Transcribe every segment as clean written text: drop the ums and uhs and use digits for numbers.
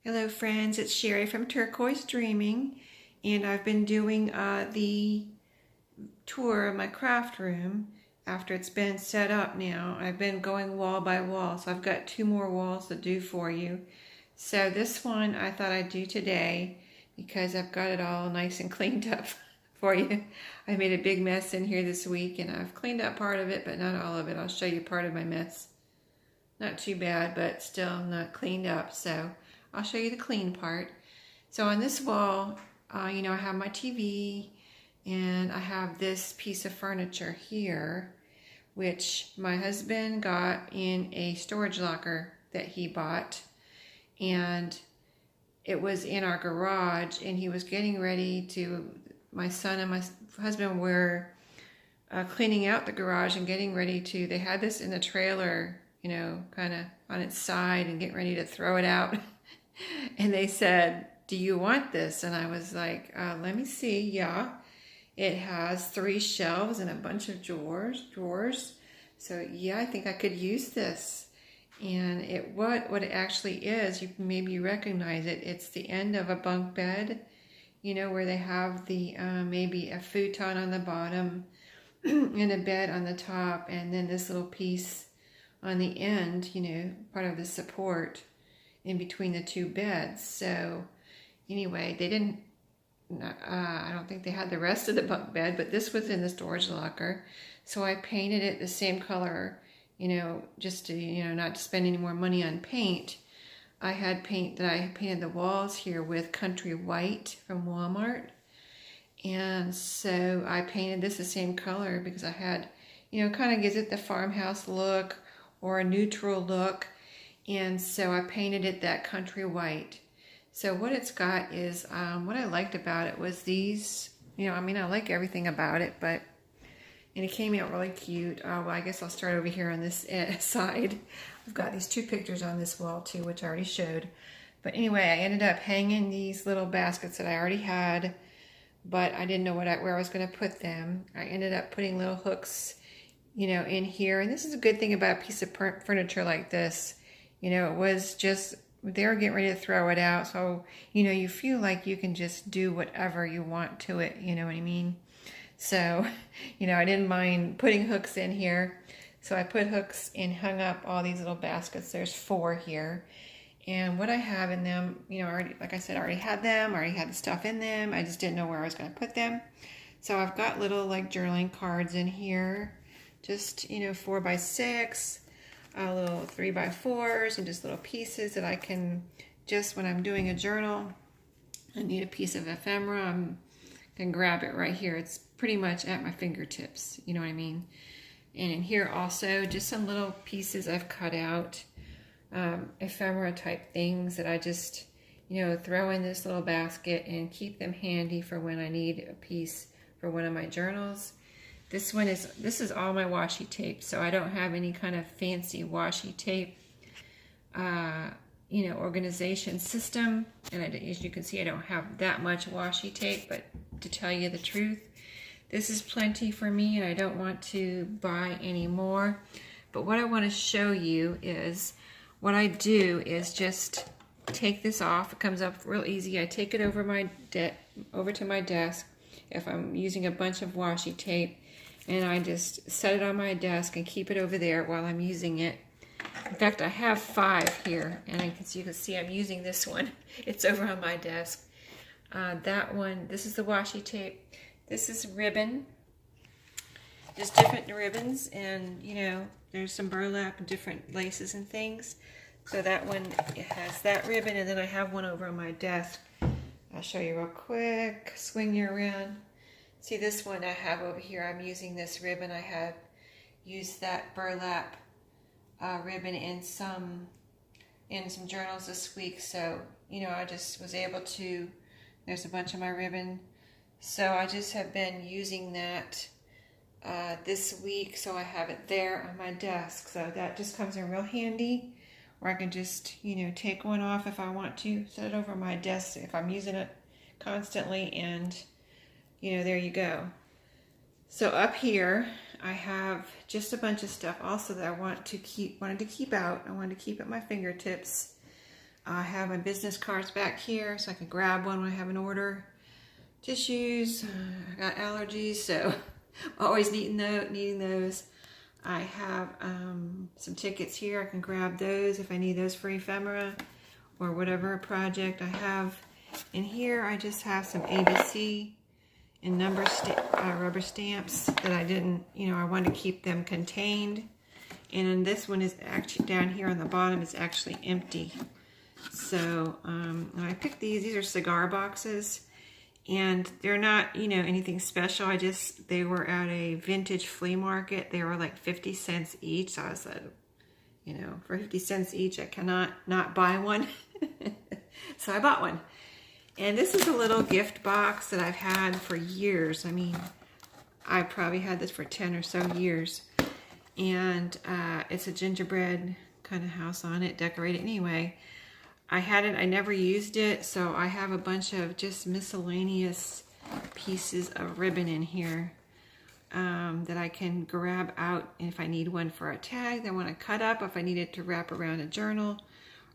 Hello friends, it's Sherry from Turquoise Dreaming, and I've been doing the tour of my craft room after it's been set up now. I've been going wall by wall, so I've got 2 more walls to do for you. So this one I thought I'd do today because I've got it all nice and cleaned up for you. I made a big mess in here this week and I've cleaned up part of it, but not all of it. I'll show you part of my mess. Not too bad, but still not cleaned up, so I'll show you the clean part. So on this wall, I have my TV and I have this piece of furniture here, which my husband got in a storage locker that he bought. And it was in our garage and he was getting ready to, my son and my husband were cleaning out the garage and getting ready to, they had this in the trailer, kind of on its side and getting ready to throw it out. And they said, "Do you want this?" And I was like, let me see. Yeah, it has 3 shelves and a bunch of drawers. So yeah, I think I could use this. And what it actually is, you maybe recognize it. It's the end of a bunk bed, where they have the maybe a futon on the bottom and a bed on the top, and then this little piece on the end, part of the support in between the 2 beds. So anyway, they didn't, I don't think they had the rest of the bunk bed, but this was in the storage locker. So I painted it the same color, just to, not to spend any more money on paint. I had painted the walls here with country white from Walmart. And so I painted this the same color because I had, kind of gives it the farmhouse look or a neutral look. And so I painted it that country white. So what it's got is, what I liked about it was these, I like everything about it, and it came out really cute. Well, I guess I'll start over here on this side. I've got these 2 pictures on this wall too, which I already showed. But anyway, I ended up hanging these little baskets that I already had, but I didn't know where I was going to put them. I ended up putting little hooks, in here. And this is a good thing about a piece of furniture like this. It was just, they were getting ready to throw it out. So, you feel like you can just do whatever you want to it. You know what I mean? So, I didn't mind putting hooks in here. So I put hooks and hung up all these little baskets. There's 4 here. And what I have in them, already, like I said, I already had them. I already had the stuff in them. I just didn't know where I was going to put them. So I've got little like journaling cards in here. Just, 4 by 6. Little 3 by 4s and just little pieces that I can, just when I'm doing a journal, I need a piece of ephemera, I can grab it right here. It's pretty much at my fingertips, you know what I mean? And in here also, just some little pieces I've cut out, ephemera type things that I just, throw in this little basket and keep them handy for when I need a piece for one of my journals. This is all my washi tape, so I don't have any kind of fancy washi tape, organization system. And as you can see, I don't have that much washi tape, but to tell you the truth, this is plenty for me and I don't want to buy any more. But what I want to show you is, what I do is just take this off. It comes up real easy. I take it over to my desk if I'm using a bunch of washi tape. And I just set it on my desk and keep it over there while I'm using it. In fact, I have 5 here, and you can see I'm using this one. It's over on my desk. That one, this is the washi tape. This is ribbon, just different ribbons, and there's some burlap and different laces and things. So that one, it has that ribbon, and then I have one over on my desk. I'll show you real quick. Swing you around. See this one I have over here, I'm using this ribbon. I have used that burlap ribbon in some journals this week. So, I just was able to, there's a bunch of my ribbon. So I just have been using that this week. So I have it there on my desk. So that just comes in real handy. Or I can just, take one off if I want to, set it over my desk if I'm using it constantly, and there you go. So up here, I have just a bunch of stuff also that I wanted to keep out. I wanted to keep at my fingertips. I have my business cards back here so I can grab one when I have an order. Tissues, I got allergies, so always needing those. I have some tickets here. I can grab those if I need those for ephemera or whatever project I have. In here, I just have some ABC and rubber stamps that I didn't, I wanted to keep them contained. And then this one is actually down here on the bottom is actually empty. So I picked these are cigar boxes, and they're not, anything special. They were at a vintage flea market. They were like 50 cents each. So I said, for 50 cents each, I cannot not buy one. So I bought one. And this is a little gift box that I've had for years. I mean, I probably had this for 10 or so years. And it's a gingerbread kind of house on it, decorated anyway. I had it, I never used it, so I have a bunch of just miscellaneous pieces of ribbon in here that I can grab out if I need one for a tag that I want to cut up, if I need it to wrap around a journal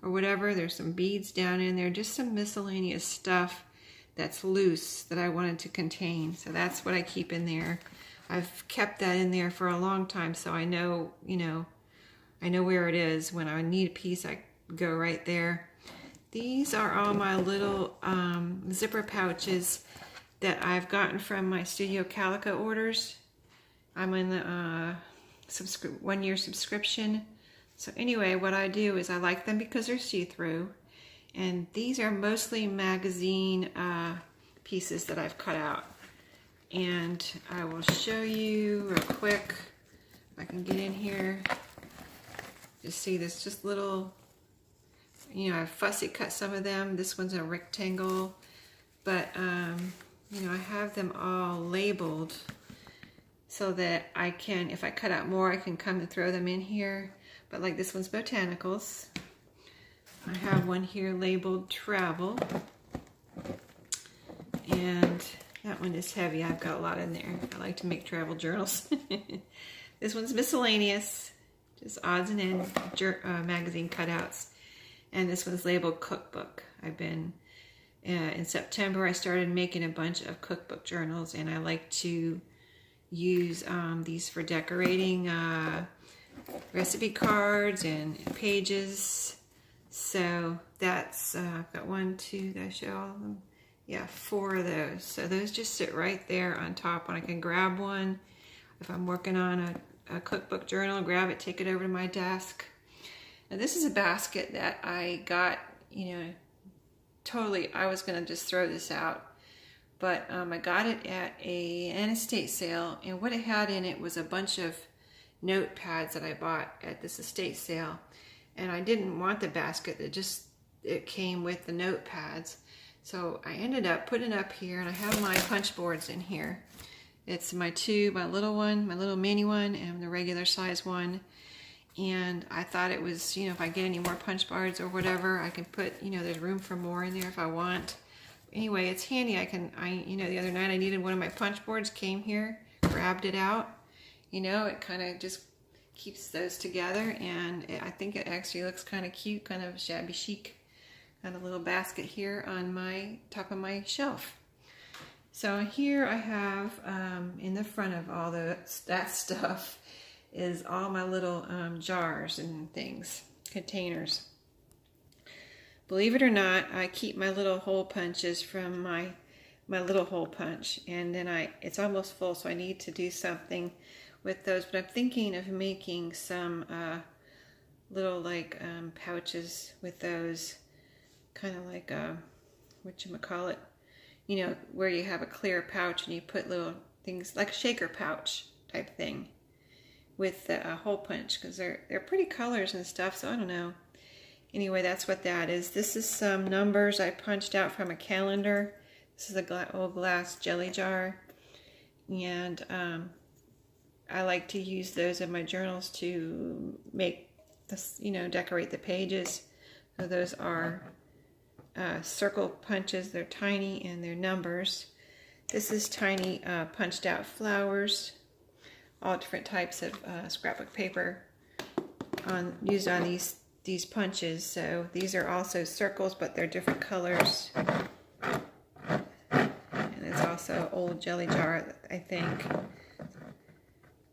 or whatever. There's some beads down in there, just some miscellaneous stuff that's loose that I wanted to contain. So that's what I keep in there. I've kept that in there for a long time, so I know, I know where it is. When I need a piece, I go right there. These are all my little zipper pouches that I've gotten from my Studio Calico orders. I'm in the 1-year subscription. So anyway, what I do is I like them because they're see-through. And these are mostly magazine pieces that I've cut out. And I will show you real quick, if I can get in here. Just see this, just little, I've fussy cut some of them. This one's a rectangle, but I have them all labeled so that I can, if I cut out more, I can come and throw them in here. But like this one's botanicals. I have one here labeled travel, and that one is heavy. I've got a lot in there. I like to make travel journals. This one's miscellaneous, just odds and ends, magazine cutouts. And this one's labeled cookbook. I've been, in September, I started making a bunch of cookbook journals, and I like to use these for decorating recipe cards and pages. So that's, I've got 1, 2, did I show all of them? Yeah, 4 of those. So those just sit right there on top, and I can grab one if I'm working on a cookbook journal, grab it, take it over to my desk. Now this is a basket that I got, totally, I was gonna just throw this out, but I got it at an estate sale, and what it had in it was a bunch of notepads that I bought at this estate sale. And I didn't want the basket, it came with the notepads. So I ended up putting it up here, and I have my punch boards in here. It's my little one, my little mini one, and the regular size one. And I thought it was, if I get any more punch boards or whatever, I can put, there's room for more in there if I want. Anyway, it's handy. The other night I needed one of my punch boards, came here, grabbed it out. It kind of just keeps those together, and I think it actually looks kind of cute, kind of shabby chic. Got a little basket here on my top of my shelf. So here I have, in the front of all that stuff, is all my little jars and things, containers. Believe it or not, I keep my little hole punches from my little hole punch, and then it's almost full, so I need to do something with those. But I'm thinking of making some little pouches with those, kind of like whatchamacallit, where you have a clear pouch and you put little things like a shaker pouch type thing with the hole punch, because they're pretty colors and stuff, so I don't know. Anyway, that's what that is. This is some numbers I punched out from a calendar. This is an old glass jelly jar, and I like to use those in my journals to make this, decorate the pages. So those are circle punches. They're tiny and they're numbers. This is tiny punched out flowers. All different types of scrapbook paper used on these these punches. So these are also circles, but they're different colors. And it's also old jelly jar, I think.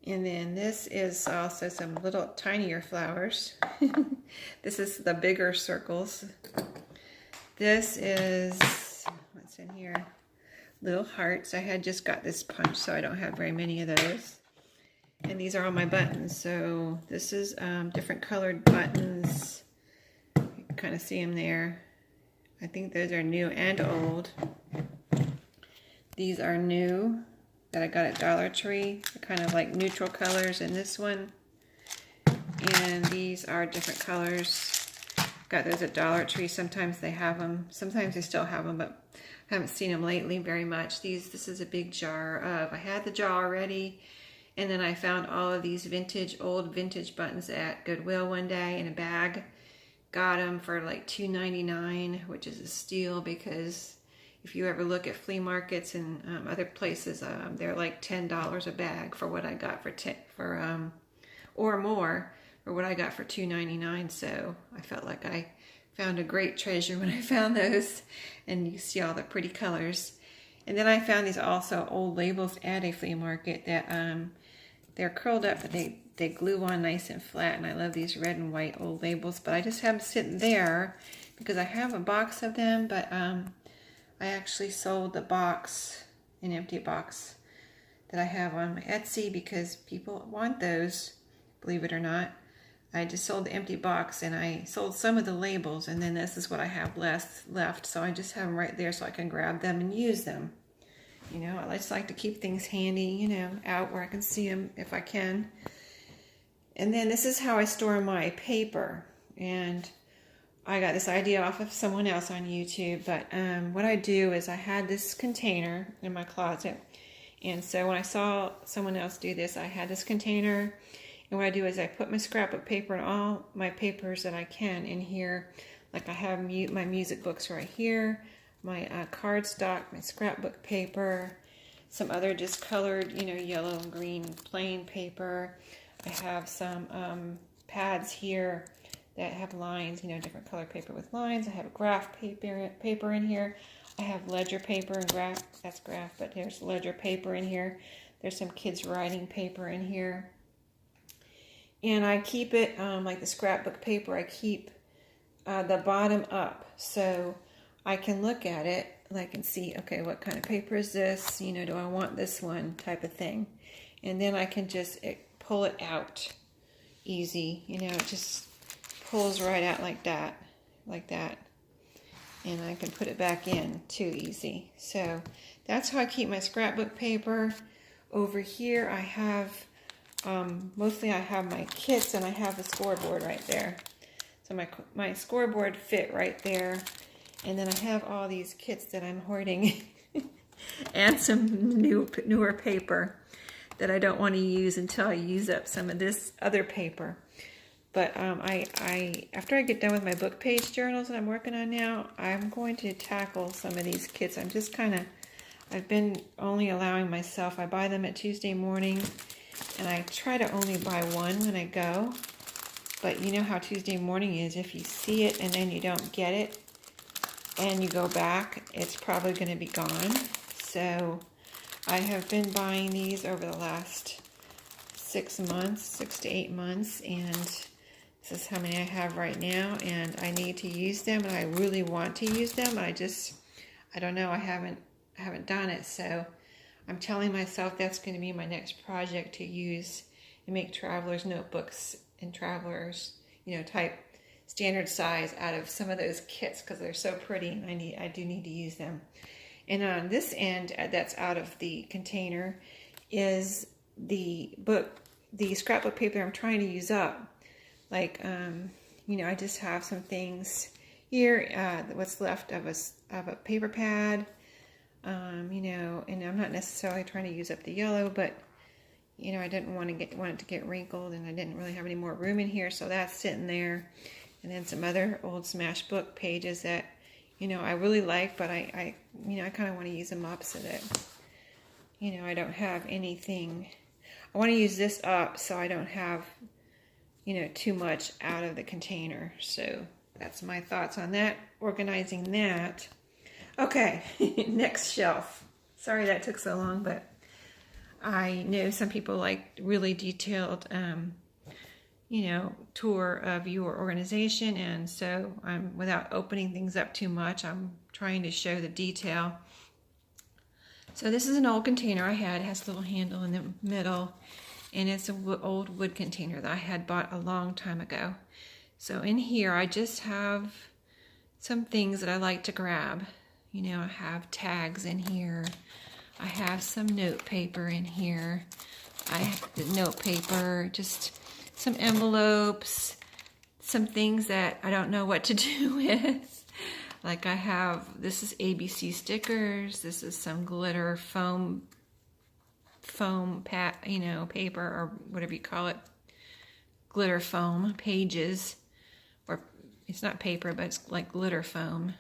And then this is also some little tinier flowers. This is the bigger circles. This is, what's in here? Little hearts. I had just got this punch, so I don't have very many of those. And these are all my buttons. So this is different colored buttons. You can kind of see them there. I think those are new and old. These are new that I got at Dollar Tree. They're kind of like neutral colors in this one. And these are different colors. Got those at Dollar Tree. Sometimes they have them. Sometimes they still have them, but I haven't seen them lately very much. This is a big jar of, I had the jar already, and then I found all of these old vintage buttons at Goodwill one day in a bag. Got them for like $2.99, which is a steal, because if you ever look at flea markets and other places, they're like $10 a bag for what I got or more for what I got for $2.99. So I felt like I found a great treasure when I found those, and you see all the pretty colors. And then I found these also old labels at a flea market that they're curled up, but they glue on nice and flat, and I love these red and white old labels, but I just have them sitting there because I have a box of them, but I actually sold the box, an empty box that I have on my Etsy, because people want those, believe it or not. I just sold the empty box, and I sold some of the labels, and then this is what I have left. So I just have them right there so I can grab them and use them. You know, I just like to keep things handy, you know, out where I can see them if I can. And then this is how I store my paper. And I got this idea off of someone else on YouTube. But what I do is I had this container in my closet. And so when I saw someone else do this, I had this container. And what I do is I put my scrapbook paper and all my papers that I can in here. Like I have my music books right here, my cardstock, my scrapbook paper, some other discolored, you know, yellow and green plain paper. I have some pads here that have lines, you know, different color paper with lines. I have graph paper in here. I have ledger paper and graph, that's graph, but there's ledger paper in here. There's some kids' writing paper in here. And I keep it, like the scrapbook paper, I keep the bottom up. So I can look at it and I can see, okay, what kind of paper is this? You know, do I want this one type of thing? And then I can just pull it out easy. You know, it just pulls right out like that. And I can put it back in too easy. So that's how I keep my scrapbook paper. Over here I have... mostly I have my kits, and I have the scoreboard right there. So my scoreboard fit right there. And then I have all these kits that I'm hoarding and some newer paper that I don't want to use until I use up some of this other paper. But after I get done with my book page journals that I'm working on now, I'm going to tackle some of these kits. I've been only allowing myself, I buy them at Tuesday morning. And I try to only buy one when I go. But you know how Tuesday morning is. If you see it and then you don't get it and you go back, it's probably going to be gone. So I have been buying these over the last 6 to 8 months. And this is how many I have right now. And I need to use them. And I really want to use them. I don't know. I haven't done it. So I'm telling myself that's going to be my next project, to use and make traveler's notebooks and traveler's, you know, type standard size out of some of those kits, because they're so pretty and I do need to use them. And on this end that's out of the container is the scrapbook paper I'm trying to use up. Like, you know, I just have some things here, what's left of a paper pad. You know, and I'm not necessarily trying to use up the yellow, but you know, I didn't want it to get wrinkled, and I didn't really have any more room in here, so that's sitting there. And then some other old smash book pages that, you know, I really like, but I you know, I kind of want to use them up so that, you know, I don't have anything. I want to use this up so I don't have you know, too much out of the container. So that's my thoughts on that, organizing that. Okay, next shelf. Sorry that took so long, but I know some people like really detailed, you know, tour of your organization, and so I'm, without opening things up too much, I'm trying to show the detail. So this is an old container I had. It has a little handle in the middle, and it's an old wood container that I had bought a long time ago. So in here I just have some things that I like to grab. You know, I have tags in here. I have some note paper in here. I have the note paper, just some envelopes, some things that I don't know what to do with. Like I have, this is ABC stickers. This is some glitter foam you know, paper or whatever you call it. Glitter foam pages, or it's not paper, but it's like glitter foam.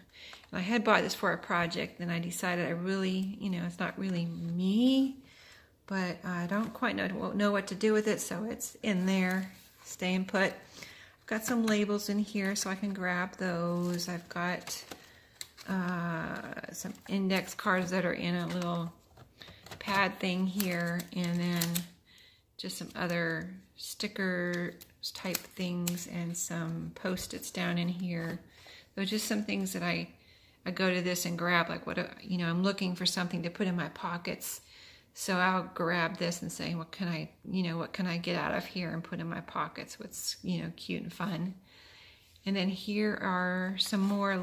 And I had bought this for a project, and I decided I really, you know, it's not really me, but I don't quite know what to do with it, so it's in there, staying put. I've got some labels in here, so I can grab those. I've got some index cards that are in a little pad thing here, and then just some other sticker type things and some Post-its down in here. Those are just some things that I go to this and grab, like what, you know, I'm looking for something to put in my pockets. So I'll grab this and say, what can I, you know, what can I get out of here and put in my pockets? What's, you know, cute and fun. And then here are some more,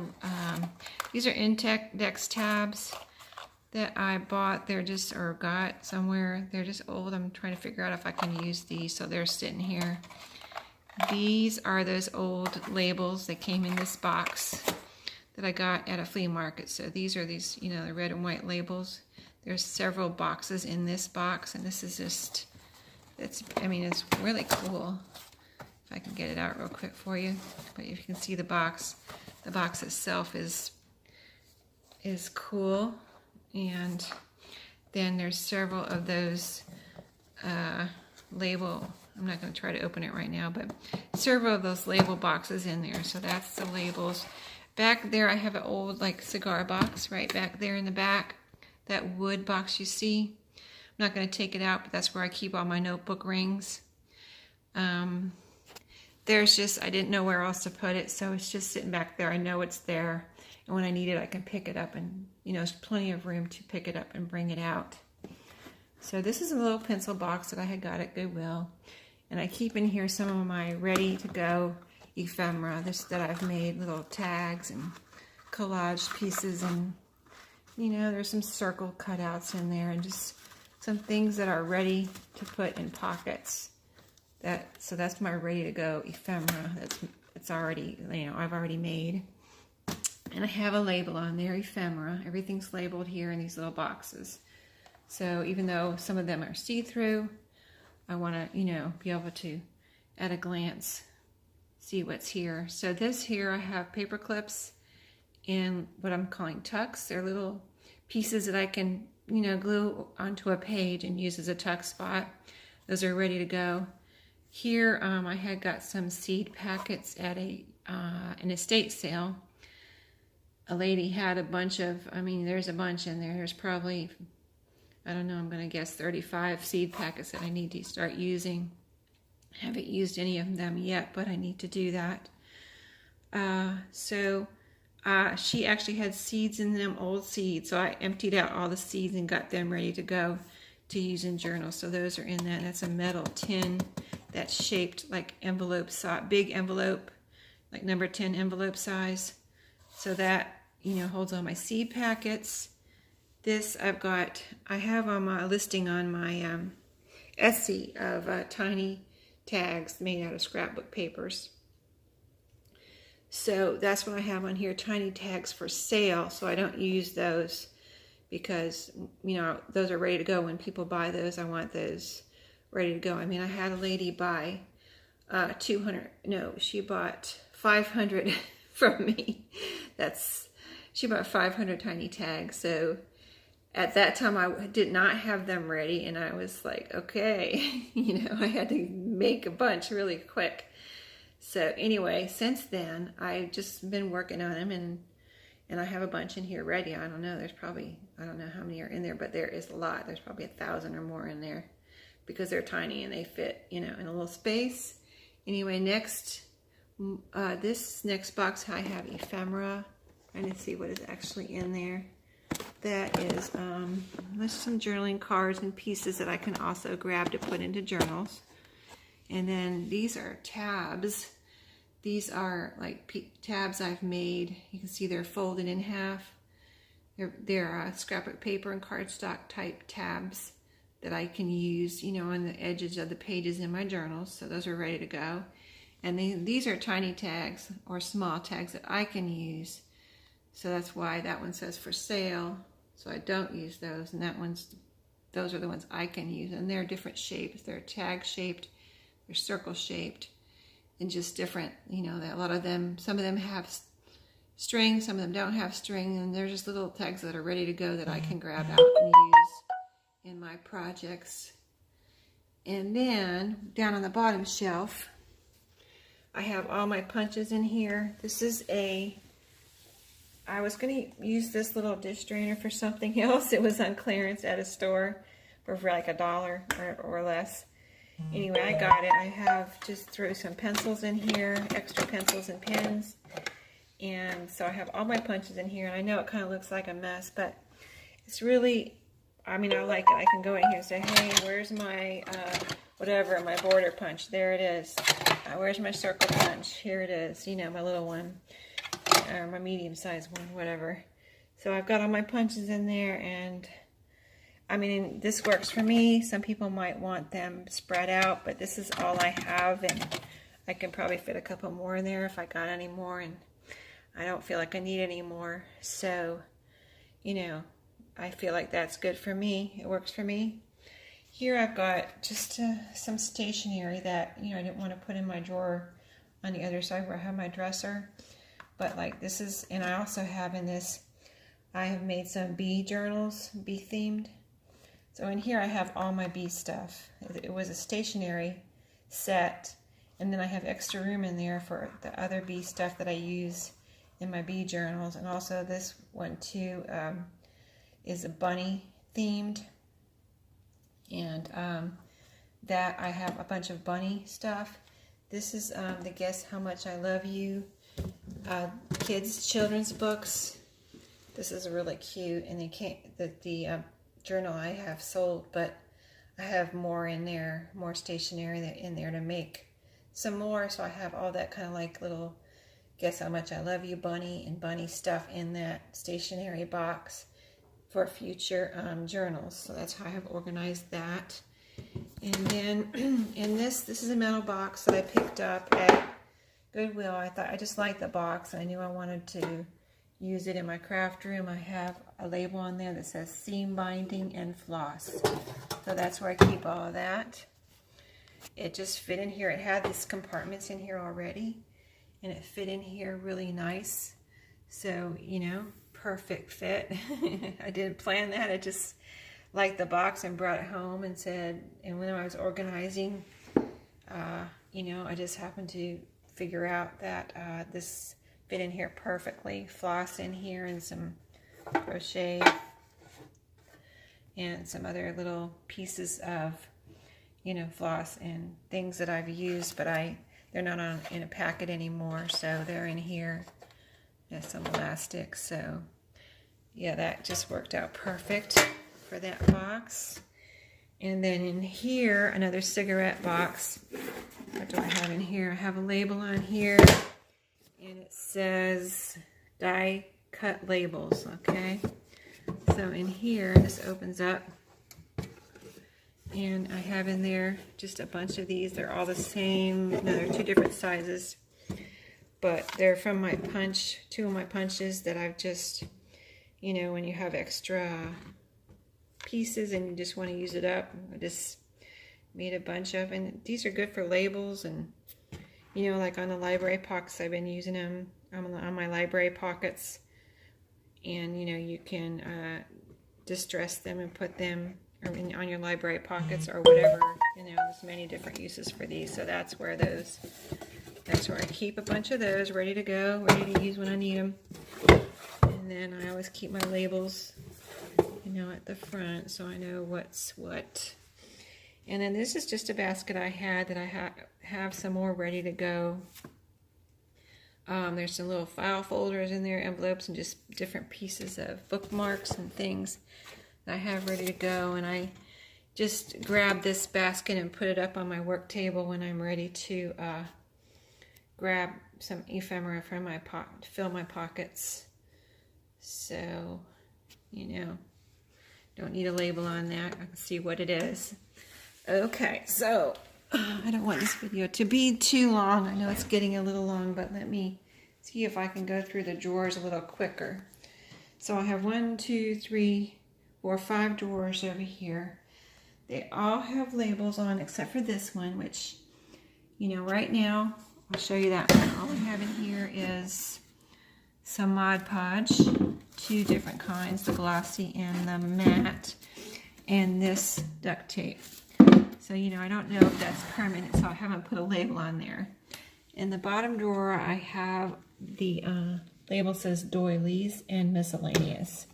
these are index tabs that I bought. They're just, or got somewhere. They're just old. I'm trying to figure out if I can use these. So they're sitting here. These are those old labels that came in this box that I got at a flea market. So these are these, you know, the red and white labels. There's several boxes in this box, and this is just, it's, I mean, it's really cool. If I can get it out real quick for you. But if you can see the box itself is cool. And then there's several of those label, I'm not going to try to open it right now, but several of those label boxes in there. So that's the labels. Back there I have an old like cigar box right back there in the back. That wood box you see. I'm not going to take it out, but that's where I keep all my notebook rings. There's just, I didn't know where else to put it, so it's just sitting back there. I know it's there, and when I need it I can pick it up, and you know, there's plenty of room to pick it up and bring it out. So this is a little pencil box that I had got at Goodwill, and I keep in here some of my ready to go ephemera that I've made, little tags and collage pieces, and you know, there's some circle cutouts in there, and just some things that are ready to put in pockets. So that's my ready to go ephemera. It's already, you know, I've already made. And I have a label on there, ephemera. Everything's labeled here in these little boxes. So even though some of them are see-through, I want to, you know, be able to, at a glance, see what's here. So this here, I have paper clips and what I'm calling tucks. They're little pieces that I can, you know, glue onto a page and use as a tuck spot. Those are ready to go. Here, I had got some seed packets at an estate sale. A lady had a bunch of, I mean, there's a bunch in there. There's probably, I don't know, I'm going to guess 35 seed packets that I need to start using. I haven't used any of them yet, but I need to do that. She actually had seeds in them, old seeds. So I emptied out all the seeds and got them ready to go to use in journals. So those are in that. That's a metal tin that's shaped like envelope size, big envelope, like number 10 envelope size. So that, you know, holds all my seed packets. This I have on my listing on my Etsy of tiny tags made out of scrapbook papers. So that's what I have on here, tiny tags for sale. So I don't use those because, you know, those are ready to go. When people buy those, I want those ready to go. I mean, I had a lady buy she bought 500 from me. She bought 500 tiny tags. So at that time I did not have them ready, and I was like, okay, you know, I had to make a bunch really quick. So anyway, since then I've just been working on them, and I have a bunch in here ready. I don't know, there's probably, I don't know how many are in there, but there is a lot. There's probably 1,000 or more in there because they're tiny and they fit, you know, in a little space. Anyway, next, this next box I have Ephemera. Trying to see what is actually in there. That is there's some journaling cards and pieces that I can also grab to put into journals. And then these are tabs. These are like tabs I've made. You can see they're folded in half. They're scrapbook paper and cardstock type tabs that I can use, you know, on the edges of the pages in my journals. So those are ready to go. And these are tiny tags or small tags that I can use. So that's why that one says for sale. So I don't use those, and those are the ones I can use. And they're different shapes. They're tag shaped, they're circle shaped, and just different, you know, a lot of them, some of them have string, some of them don't have string, and they're just little tags that are ready to go that I can grab out and use in my projects. And then down on the bottom shelf, I have all my punches in here. This is I was going to use this little dish drainer for something else. It was on clearance at a store for like $1 or less. Anyway, I got it. I have just threw some pencils in here, extra pencils and pens. And so I have all my punches in here. And I know it kind of looks like a mess, but it's really, I mean, I like it. I can go in here and say, hey, where's my, whatever, my border punch? There it is. Where's my circle punch? Here it is. You know, my little one. Or my medium-sized one, whatever. So I've got all my punches in there, and I mean, this works for me. Some people might want them spread out, but this is all I have, and I can probably fit a couple more in there if I got any more, and I don't feel like I need any more. So, you know, I feel like that's good for me. It works for me. Here I've got just some stationery that, you know, I didn't want to put in my drawer on the other side where I have my dresser. But like this is, and I also have in this, I have made some bee journals, bee themed. So in here I have all my bee stuff. It was a stationery set, and then I have extra room in there for the other bee stuff that I use in my bee journals. And also this one too is a bunny themed. And that I have a bunch of bunny stuff. This is the Guess How Much I Love You kids children's books. This is really cute, and the journal I have sold, but I have more in there, more stationery in there to make some more. So I have all that kind of like little Guess How Much I Love You bunny and bunny stuff in that stationery box for future journals. So that's how I have organized that. And then in this is a metal box that I picked up at Goodwill. I just liked the box. I knew I wanted to use it in my craft room. I have a label on there that says seam binding and floss. So that's where I keep all of that. It just fit in here. It had these compartments in here already, and it fit in here really nice. So, you know, perfect fit. I didn't plan that. I just liked the box and brought it home and said, and when I was organizing, you know, I just happened to figure out that this fit in here perfectly. Floss in here and some crochet and some other little pieces of, you know, floss and things that I've used, but they're not in a packet anymore, so they're in here. There's some elastic, so yeah, that just worked out perfect for that box. And then in here, another cigarette box. What do I have in here? I have a label on here, and it says die cut labels, okay? So in here, this opens up, and I have in there just a bunch of these. They're all the same. No, they're two different sizes, but they're from my punch, two of my punches that I've just, you know, when you have extra pieces and you just want to use it up, I just made a bunch of, and these are good for labels, and you know, like on the library pockets, I've been using them on my library pockets, and you know, you can distress them and put them on your library pockets or whatever. You know, there's many different uses for these. So that's where I keep a bunch of those ready to go, ready to use when I need them. And then I always keep my labels, you know, at the front so I know what's what. And then this is just a basket I had that I have some more ready to go. There's some little file folders in there, envelopes, and just different pieces of bookmarks and things that I have ready to go. And I just grab this basket and put it up on my work table when I'm ready to grab some ephemera from my pocket to fill my pockets. So, you know, don't need a label on that. I can see what it is. Okay, so I don't want this video to be too long. I know it's getting a little long, but let me see if I can go through the drawers a little quicker. So I have 1, 2, 3, 4, 5 drawers over here. They all have labels on except for this one, which, you know, right now, I'll show you that one. All I have in here is some Mod Podge, 2 different kinds, the glossy and the matte, and this duct tape. So, you know, I don't know if that's permanent, so I haven't put a label on there. In the bottom drawer, I have the label says doilies and miscellaneous.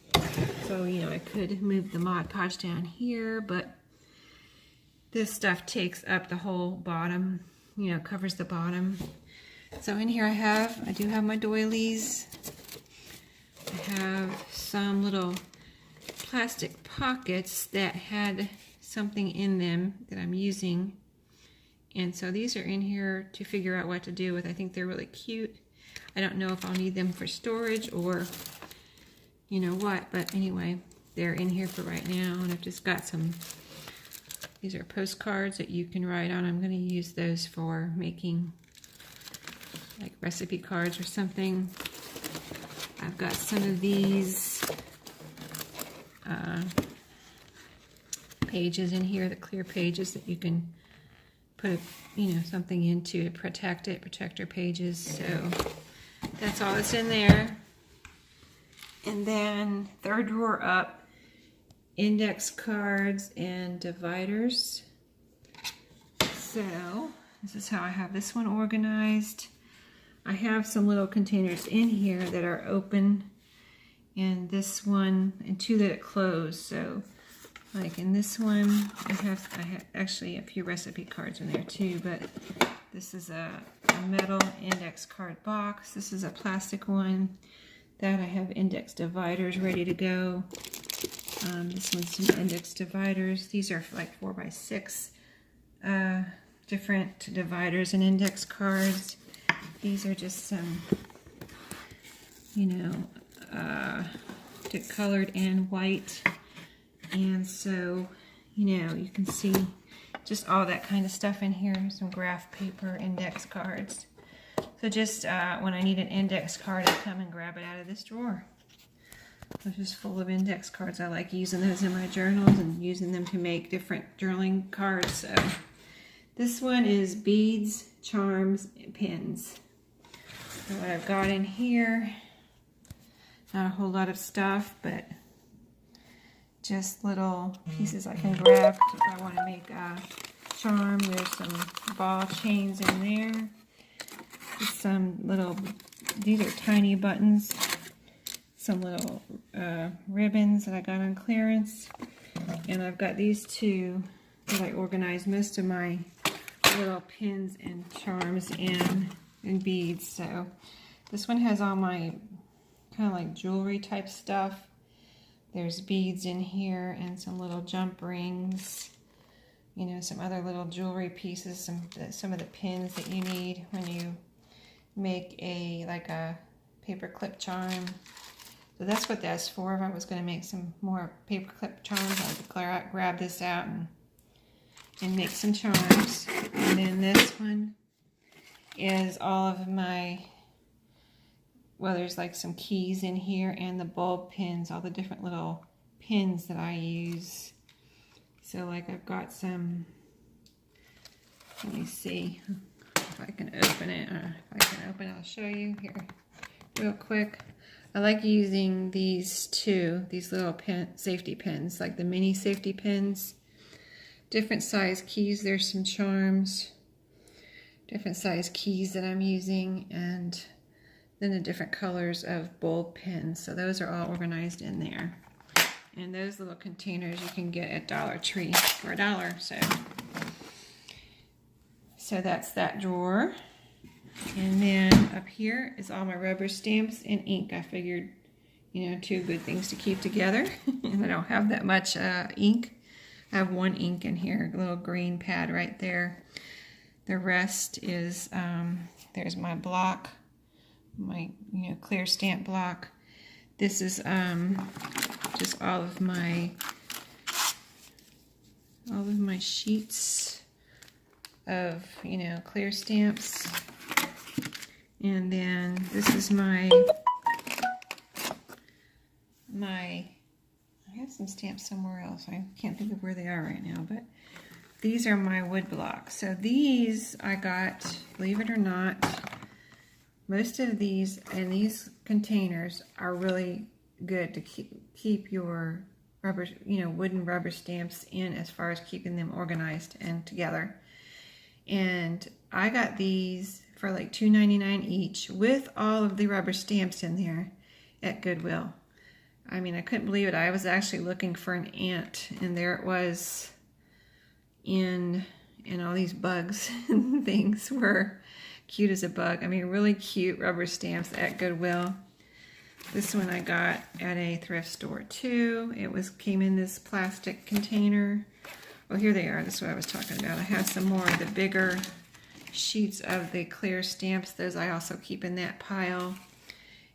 So, you know, I could move the Mod Podge down here, but this stuff takes up the whole bottom, you know, covers the bottom. So in here I do have my doilies. I have some little plastic pockets that had something in them that I'm using. And so these are in here to figure out what to do with. I think they're really cute. I don't know if I'll need them for storage or you know what, but anyway, they're in here for right now. And I've just got some, these are postcards that you can write on. I'm going to use those for making like recipe cards or something. I've got some of these pages in here, the clear pages that you can put, you know, something into to protect it, protector pages. So that's all that's in there. And then third drawer up, index cards and dividers. So this is how I have this one organized. I have some little containers in here that are open, and this one, and 2 that are closed. So like in this one, I have actually a few recipe cards in there too, but this is a metal index card box. This is a plastic one that I have index dividers ready to go. This one's some index dividers. These are like 4x6 different dividers and index cards. These are just some, you know, colored and white. And so, you know, you can see just all that kind of stuff in here. Some graph paper, index cards. So just when I need an index card, I come and grab it out of this drawer. It's just full of index cards. I like using those in my journals and using them to make different journaling cards. So this one is beads, charms, and pins. So what I've got in here, not a whole lot of stuff, but just little pieces I can grab if I want to make a charm. There's some ball chains in there. Just some little, these are tiny buttons. Some little ribbons that I got on clearance. And I've got these 2 that I organized most of my little pins and charms and beads. So this one has all my kind of like jewelry type stuff. There's beads in here and some little jump rings, you know, some other little jewelry pieces, some of the pins that you need when you make like a paper clip charm. So that's what that's for. If I was going to make some more paper clip charms, I would grab this out and make some charms. And then this one is all of my, well, there's like some keys in here and the bulb pins, all the different little pins that I use. So like I've got some, let me see if I can open it. If I can open it, I'll show you here real quick. I like using these little safety pins, like the mini safety pins. Different size keys, there's some charms. Different size keys that I'm using, and then the different colors of bulb pins. So those are all organized in there. And those little containers you can get at Dollar Tree for $1. So that's that drawer. And then up here is all my rubber stamps and ink. I figured, you know, 2 good things to keep together. And I don't have that much ink. I have 1 ink in here, a little green pad right there. The rest is, there's my block, my, you know, clear stamp block. This is just all of my sheets of, you know, clear stamps. And then this is I have some stamps somewhere else. I can't think of where they are right now, but these are my wood blocks. So these I got, believe it or not, most of these in these containers are really good to keep your rubber, you know, wooden rubber stamps in, as far as keeping them organized and together. And I got these for like $2.99 each with all of the rubber stamps in there at Goodwill. I mean, I couldn't believe it. I was actually looking for an ant, and there it was in all these bugs and things were cute as a bug. I mean, really cute rubber stamps at Goodwill. This one I got at a thrift store too. It came in this plastic container. Oh, here they are. This is what I was talking about. I have some more of the bigger sheets of the clear stamps. Those I also keep in that pile.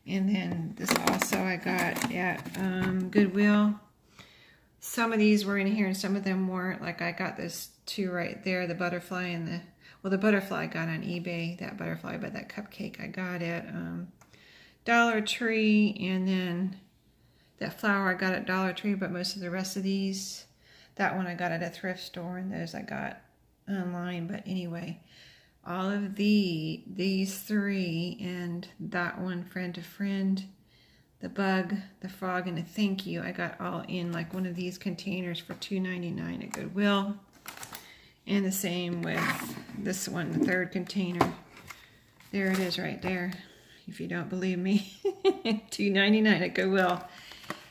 And then this also I got at Goodwill. Some of these were in here and some of them weren't. Like I got this 2 right there, the butterfly and the butterfly I got on eBay, that butterfly, but that cupcake I got at Dollar Tree, and then that flower I got at Dollar Tree, but most of the rest of these, that one I got at a thrift store, and those I got online. But anyway, all of these 3, and that one, friend to friend, the bug, the frog, and a thank you, I got all in like one of these containers for $2.99 at Goodwill. And the same with this one, the 3rd container. There it is right there, if you don't believe me. $2.99 at Goodwill.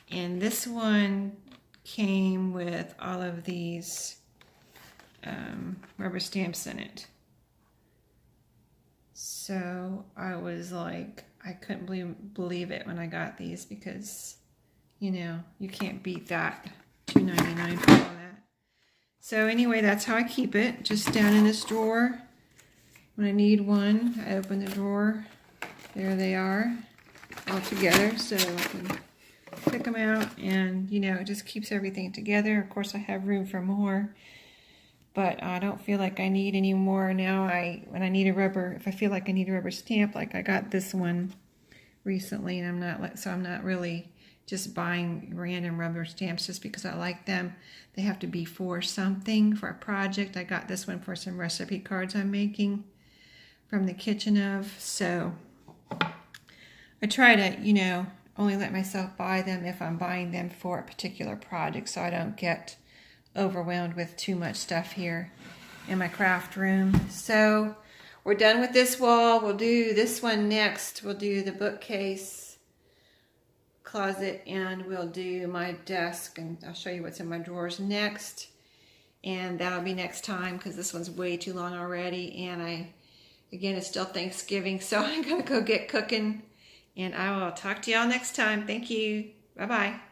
And this one came with all of these rubber stamps in it. So I was like, I couldn't believe it when I got these, because, you know, you can't beat that. $2.99 for all that. So anyway, that's how I keep it, just down in this drawer. When I need one, I open the drawer. There they are, all together, so I can pick them out, and, you know, it just keeps everything together. Of course, I have room for more, but I don't feel like I need any more now. When I need if I feel like I need a rubber stamp, like I got this one recently, and I'm not really just buying random rubber stamps just because I like them. They have to be for something, for a project. I got this one for some recipe cards I'm making from the kitchen of. So I try to, you know, only let myself buy them if I'm buying them for a particular project, so I don't get overwhelmed with too much stuff here in my craft room. So we're done with this wall. We'll do this one next. We'll do the bookcase, closet, and we'll do my desk, and I'll show you what's in my drawers next. And that'll be next time, because this one's way too long already, and again, it's still Thanksgiving, so I'm gonna go get cooking, and I will talk to y'all next time. Thank you. Bye-bye.